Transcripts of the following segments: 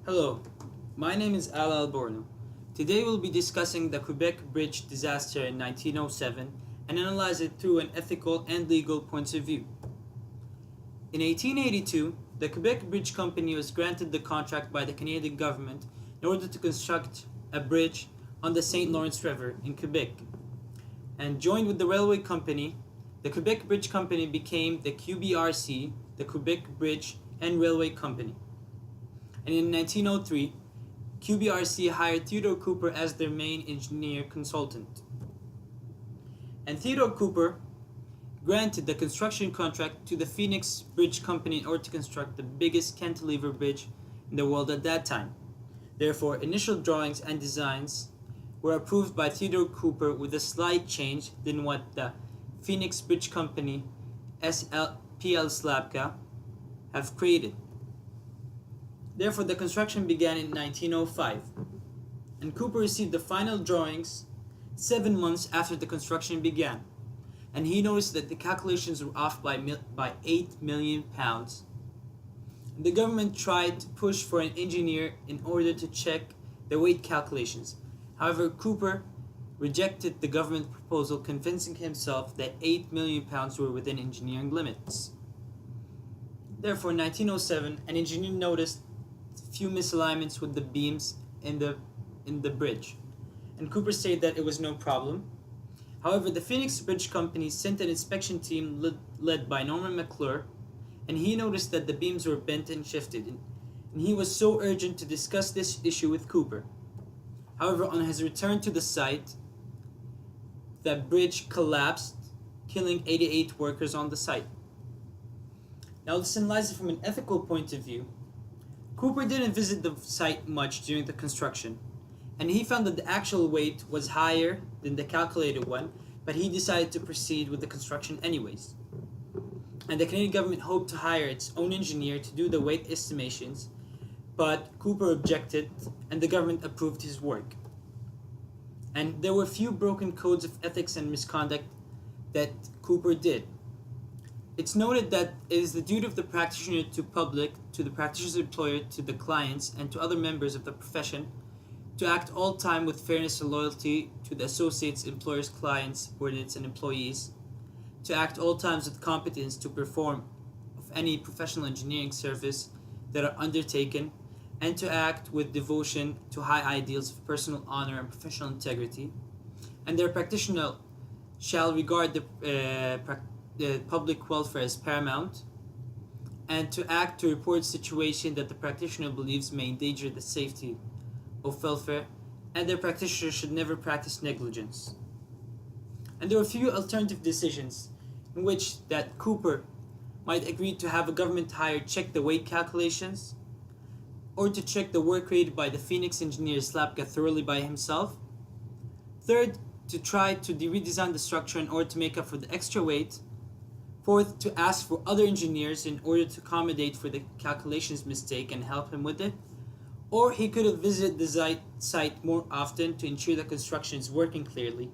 Hello, my name is Al Alborno. Today we'll be discussing the Quebec Bridge disaster in 1907 and analyze it through an ethical and legal points of view. In 1882, the Quebec Bridge Company was granted the contract by the Canadian government in order to construct a bridge on the St. Lawrence River in Quebec. And joined with the railway company, the Quebec Bridge Company became the QBRC, the Quebec Bridge and Railway Company. And in 1903, QBRC hired Theodore Cooper as their main engineer consultant. And Theodore Cooper granted the construction contract to the Phoenix Bridge Company in order to construct the biggest cantilever bridge in the world at that time. Therefore, initial drawings and designs were approved by Theodore Cooper with a slight change than what the Phoenix Bridge Company PL Slabka have created. Therefore, the construction began in 1905, and Cooper received the final drawings 7 months after the construction began, and he noticed that the calculations were off by 8 million pounds. The government tried to push for an engineer in order to check the weight calculations. However, Cooper rejected the government proposal, convincing himself that 8 million pounds were within engineering limits. Therefore, in 1907, an engineer noticed few misalignments with the beams in the bridge, and Cooper said that it was no problem. However, the Phoenix Bridge Company sent an inspection team led by Norman McClure, and he noticed that the beams were bent and shifted, and he was so urgent to discuss this issue with Cooper. However, on his return to the site, the bridge collapsed, killing 88 workers on the site. Now, let's analyze it from an ethical point of view. Cooper didn't visit the site much during the construction, and he found that the actual weight was higher than the calculated one, but he decided to proceed with the construction anyways. And the Canadian government hoped to hire its own engineer to do the weight estimations, but Cooper objected, and the government approved his work. And there were few broken codes of ethics and misconduct that Cooper did. It's noted that it is the duty of the practitioner to public, to the practitioner's employer, to the clients, and to other members of the profession to act all time with fairness and loyalty to the associates, employers, clients, subordinates, and employees, to act all times with competence to perform of any professional engineering service that are undertaken, and to act with devotion to high ideals of personal honor and professional integrity, and their practitioner shall regard the public welfare as paramount, and to act to report situation that the practitioner believes may endanger the safety of welfare, and their practitioner should never practice negligence. And there were few alternative decisions in which that Cooper might agree to have a government hire check the weight calculations, or to check the work created by the Phoenix engineer Slabka thoroughly by himself. Third, to try to redesign the structure in order to make up for the extra weight. Fourth, to ask for other engineers in order to accommodate for the calculations mistake and help him with it. Or he could have visited the site more often to ensure the construction is working clearly.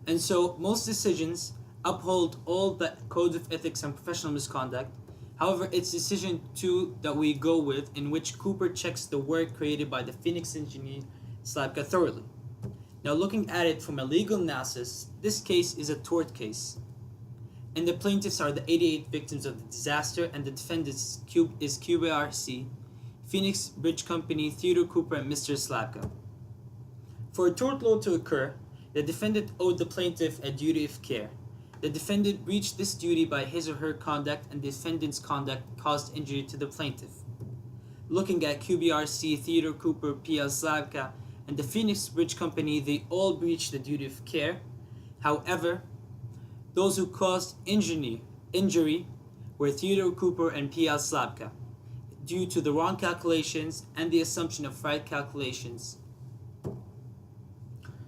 And so most decisions uphold all the codes of ethics and professional misconduct. However, it's decision 2 that we go with, in which Cooper checks the work created by the Phoenix engineer Slabka thoroughly. Now, looking at it from a legal analysis, this case is a tort case, and the plaintiffs are the 88 victims of the disaster, and the defendants is QBRC, Phoenix Bridge Company, Theodore Cooper, and Mr. Slabka. For a tort law to occur, the defendant owed the plaintiff a duty of care. The defendant breached this duty by his or her conduct, and the defendant's conduct caused injury to the plaintiff. Looking at QBRC, Theodore Cooper, PL Slabka, and the Phoenix Bridge Company, they all breached the duty of care. However, those who caused injury were Theodore Cooper and PL Slabka, due to the wrong calculations and the assumption of right calculations.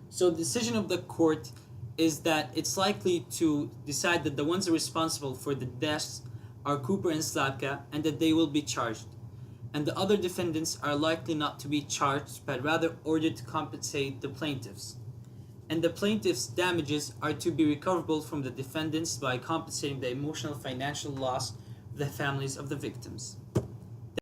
So the decision of the court is that it's likely to decide that the ones responsible for the deaths are Cooper and Slabka, and that they will be charged. And the other defendants are likely not to be charged, but rather ordered to compensate the plaintiffs. And the plaintiffs' damages are to be recoverable from the defendants by compensating the emotional financial loss of the families of the victims.